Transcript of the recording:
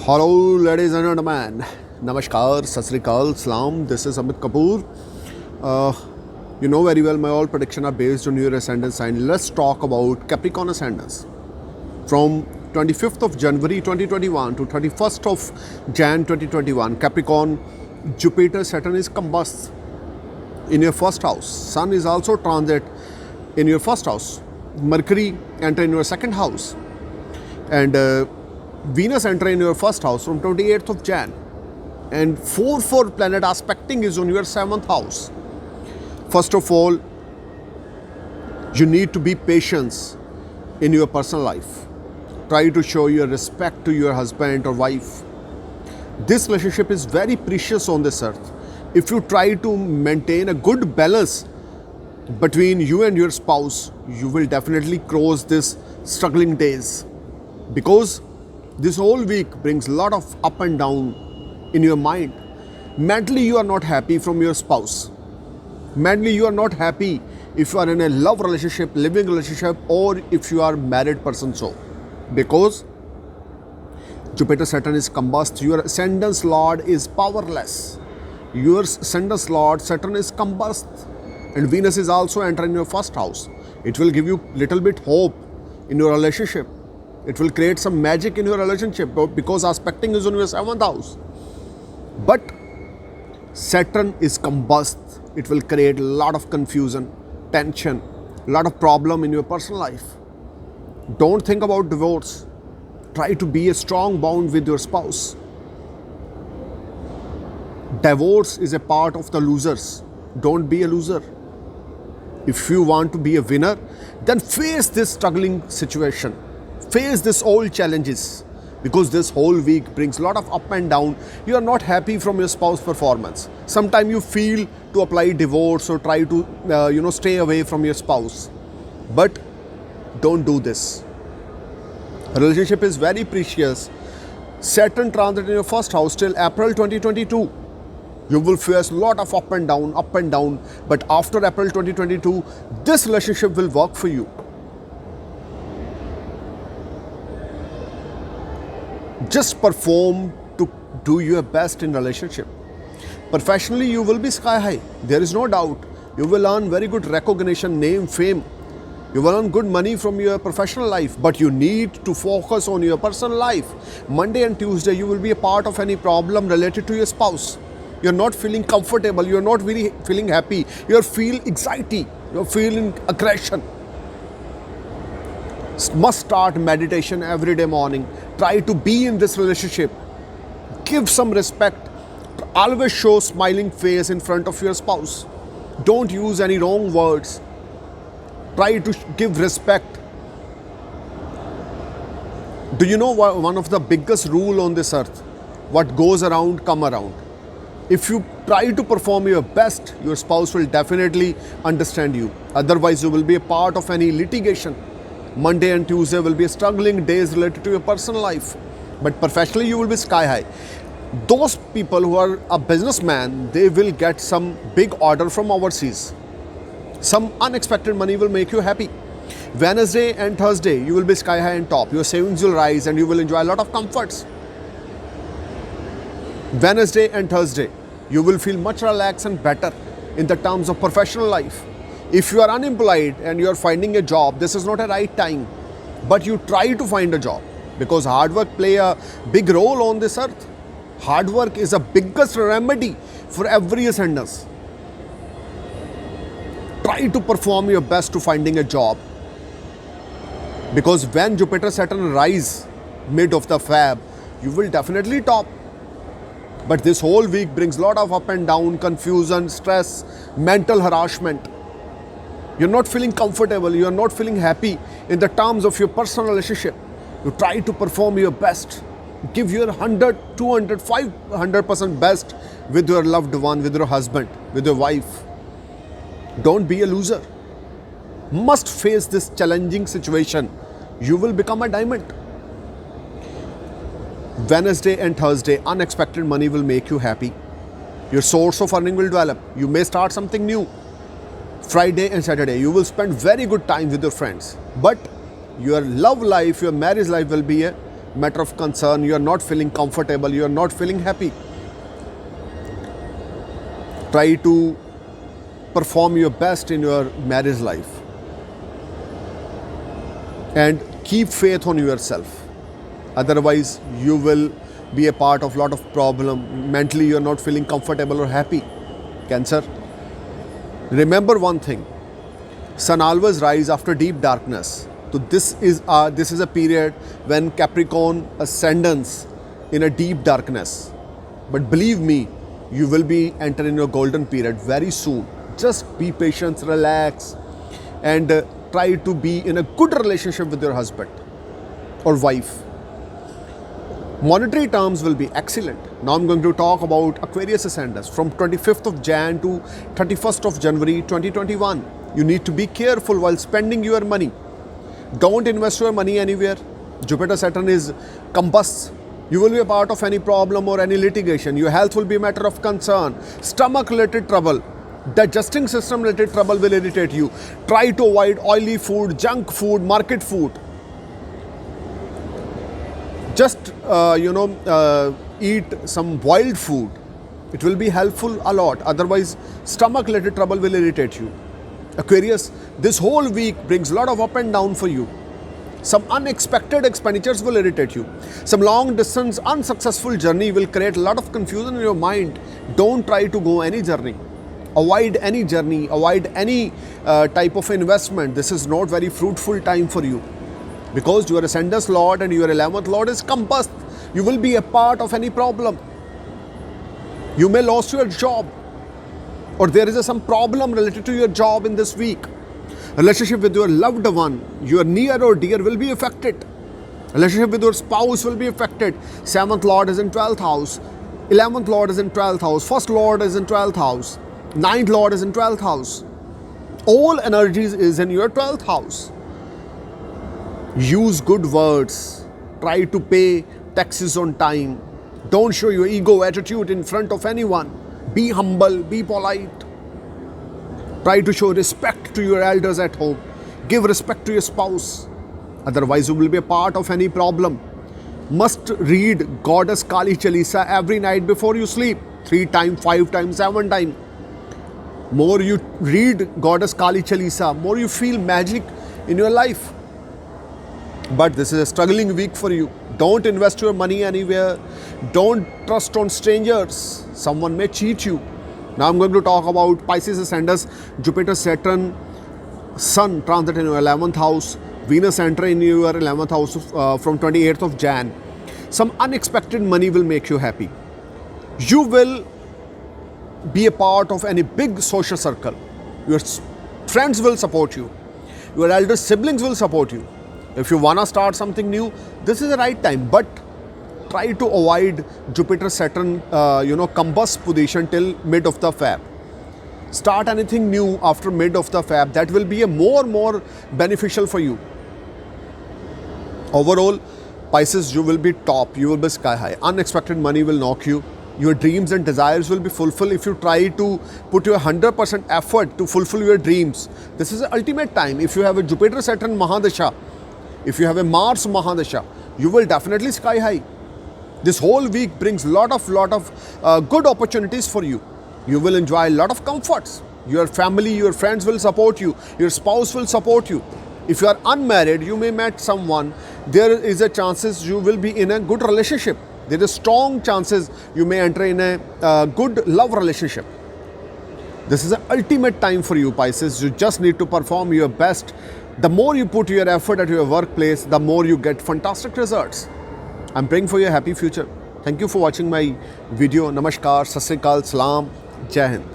Hello, ladies and gentlemen. Namaskar, Sat Sri Akal, Salam. This is Amit Kapoor. Uh, you know very well my all predictions are based on your ascendant sign. Let's talk about Capricorn ascendants. From 25th of January 2021 to 31st of Jan 2021, Capricorn, Jupiter, Saturn is combust in your first house. Sun is also transit in your first house. Mercury enter in your second house. And Venus enter in your first house from 28th of Jan. And 4 planet aspecting is on your 7th house. First of all, you need to be patient in your personal life. Try to show your respect to your husband or wife. This relationship is very precious on this earth. If you try to maintain a good balance between you and your spouse, you will definitely cross this struggling days, because this whole week brings a lot of up and down in your mind. Mentally you are not happy from your spouse. Mentally you are not happy if you are in a love relationship, living relationship, or if you are married person. So because Jupiter Saturn is combust, your ascendant lord is powerless. Your ascendant lord Saturn is combust, and Venus is also entering your first house. It will give you little bit hope in your relationship. It will create some magic in your relationship because aspecting is on your 7th house. But Saturn is combust. It will create a lot of confusion, tension, a lot of problem in your personal life. Don't think about divorce. Try to be a strong bond with your spouse. Divorce is a part of the losers. Don't be a loser. If you want to be a winner, then face this struggling situation. Face this all challenges, because this whole week brings a lot of up and down. You are not happy from your spouse performance. Sometimes you feel to apply divorce or try to stay away from your spouse. But don't do this. A relationship is very precious. Saturn transit in your first house till April 2022. You will face a lot of up and down. But after April 2022, this relationship will work for you. Just perform to do your best in relationship. Professionally, you will be sky high. There is no doubt. You will earn very good recognition, name, fame. You will earn good money from your professional life, but you need to focus on your personal life. Monday and Tuesday, you will be a part of any problem related to your spouse. You're not feeling comfortable. You're not really feeling happy. You're feeling anxiety. You're feeling aggression. Must start meditation every day morning. Try to be in this relationship. Give some respect. Always show smiling face in front of your spouse. Don't use any wrong words. Try to give respect. Do you know one of the biggest rule on this earth? What goes around, come around. If you try to perform your best, your spouse will definitely understand you. Otherwise, you will be a part of any litigation. Monday and Tuesday will be struggling days related to your personal life. But professionally, you will be sky high. Those people who are a businessman, they will get some big order from overseas. Some unexpected money will make you happy. Wednesday and Thursday, you will be sky high and top. Your savings will rise and you will enjoy a lot of comforts. Wednesday and Thursday, you will feel much relaxed and better in the terms of professional life. If you are unemployed and you are finding a job, this is not a right time. But you try to find a job, because hard work play a big role on this earth. Hard work is the biggest remedy for every ascendant. Try to perform your best to finding a job, because when Jupiter Saturn rise mid of the Feb, you will definitely top. But this whole week brings a lot of up and down, confusion, stress, mental harassment. You're not feeling comfortable. You're not feeling happy in the terms of your personal relationship. You try to perform your best. Give your 100, 200, 500% best with your loved one, with your husband, with your wife. Don't be a loser. Must face this challenging situation. You will become a diamond. Wednesday and Thursday, unexpected money will make you happy. Your source of earning will develop. You may start something new. Friday and Saturday, you will spend very good time with your friends. But your love life, your marriage life will be a matter of concern, you are not feeling comfortable, you are not feeling happy. Try to perform your best in your marriage life and keep faith on yourself. Otherwise, you will be a part of lot of problem. Mentally, you are not feeling comfortable or happy. Cancer. Remember one thing: sun always rise after deep darkness. So this is a period when Capricorn ascendants in a deep darkness. But believe me, you will be entering your golden period very soon. Just be patient, relax, and try to be in a good relationship with your husband or wife. Monetary terms will be excellent. Now I'm going to talk about Aquarius ascendants from 25th of Jan to 31st of January 2021. You need to be careful while spending your money. Don't invest your money anywhere. Jupiter Saturn is combust. You will be a part of any problem or any litigation. Your health will be a matter of concern. Stomach related trouble, digesting system related trouble will irritate you. Try to avoid oily food, junk food, market food. Just eat some boiled food. It will be helpful a lot. Otherwise, stomach related trouble will irritate you. Aquarius, this whole week brings a lot of up and down for you. Some unexpected expenditures will irritate you. Some long distance unsuccessful journey will create a lot of confusion in your mind. Don't try to go any journey. Avoid any journey, avoid any type of investment. This is not very fruitful time for you. Because your ascendant lord and your 11th lord is combust. You will be a part of any problem. You may lose your job, or there is some problem related to your job in this week. Relationship with your loved one, your near or dear, will be affected. Relationship with your spouse will be affected. 7th lord is in 12th house. 11th lord is in 12th house. 1st lord is in 12th house. 9th lord is in 12th house. All energies is in your 12th house. Use good words. Try to pay taxes on time. Don't show your ego attitude in front of anyone. Be humble, be polite. Try to show respect to your elders at home. Give respect to your spouse. Otherwise, you will be a part of any problem. Must read Goddess Kali Chalisa every night before you sleep. 3 times, 5 times, 7 times. More you read Goddess Kali Chalisa, more you feel magic in your life. But this is a struggling week for you. Don't invest your money anywhere. Don't trust on strangers. Someone may cheat you. Now I'm going to talk about Pisces ascendants, Jupiter, Saturn, Sun transit in your 11th house, Venus enter in your 11th house from 28th of Jan. Some unexpected money will make you happy. You will be a part of any big social circle. Your friends will support you. Your elder siblings will support you. If you want to start something new, this is the right time. But try to avoid Jupiter Saturn combust position till mid of the Feb. Start anything new after mid of the Feb. That will be a more beneficial for you. Overall, Pisces, you will be top. You will be sky high. Unexpected money will knock you. Your dreams and desires will be fulfilled if you try to put your 100% effort to fulfill your dreams. This is the ultimate time. If you have a Jupiter Saturn Mahadasha, if you have a Mars Mahadasha, you will definitely sky high. This whole week brings lot of good opportunities for you. You will enjoy a lot of comforts. Your family, your friends will support you. Your spouse will support you. If you are unmarried, you may meet someone. There is a chances you will be in a good relationship. There is strong chances you may enter in a good love relationship. This is the ultimate time for you, Pisces. You just need to perform your best. The more you put your effort at your workplace, the more you get fantastic results. I'm praying for your happy future. Thank you for watching my video. Namaskar, Sat Sri Akal, Salam, Jai Hind.